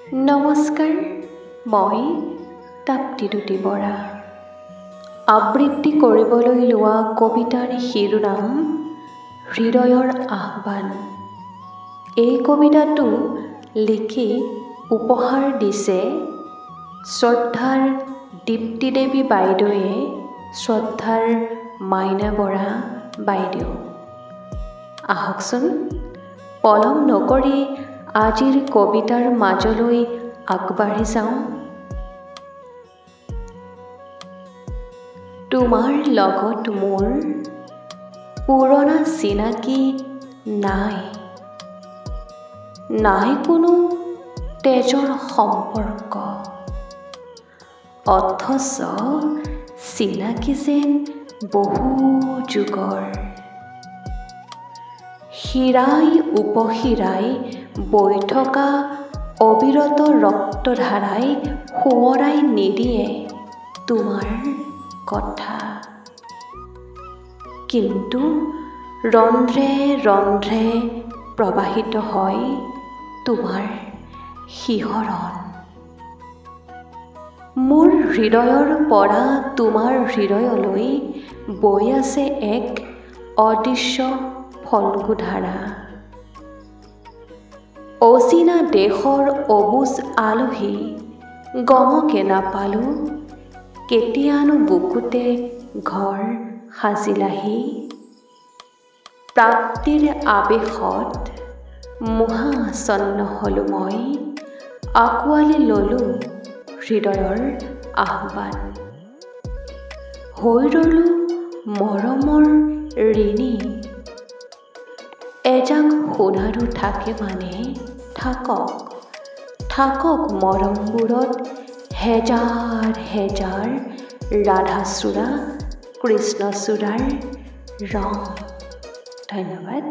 নমস্কাৰ, মই তাপ্তিদুতি বৰা। আবৃত্তি কৰিবলৈ লোৱা কবিতাৰ শিৰোনাম হৃদয়ৰ আহ্বান। এই কবিতাটো লিখি উপহাৰ দিছে শ্ৰদ্ধাৰ দীপ্তি দেৱী বাইদেৱে, শ্ৰদ্ধাৰ মাইনা বৰা বাইদেউ। আহকচোন পলম নকৰি আজিৰ কবিতাৰ মাজলৈ আগবাঢ়ি যাওঁ। তোমাৰ লগত মোৰ পুৰণা চিনাকি নাই কোনো তেজৰ সম্পৰ্ক, অথচ চিনাকি যেন বহু যুগৰ। শিৰাই উপশিৰাই বৈ থকা অবিৰত ৰক্তধাৰাই সোঁৱৰাই নিদিয়ে তোমাৰ কথা, কিন্তু ৰন্ধ্ৰে ৰন্ধ্ৰে প্ৰবাহিত হয় তোমাৰ শিহৰণ। মোৰ হৃদয়ৰ পৰা তোমাৰ হৃদয়লৈ বৈ আছে এক অদৃশ্য ফল্গুধাৰা। অচিনা দেশৰ অবুজ আলহী, গমকে নাপালোঁ কেতিয়ানো বুকুতে ঘৰ সাজিলাহি। প্ৰাপ্তিৰ আৱেশত মোহাচ্ছন্ন হ'লো মই, আঁকোৱালি ল'লোঁ হৃদয়ৰ আহ্বান। হৈ ৰ'লোঁ মৰমৰ ঋণী, এজাক সোণাৰু থাকে মানে থাকক মৰমবোৰত হেজাৰ হেজাৰ ৰাধাচূড়া কৃষ্ণচূড়াৰ ৰং। ধন্যবাদ।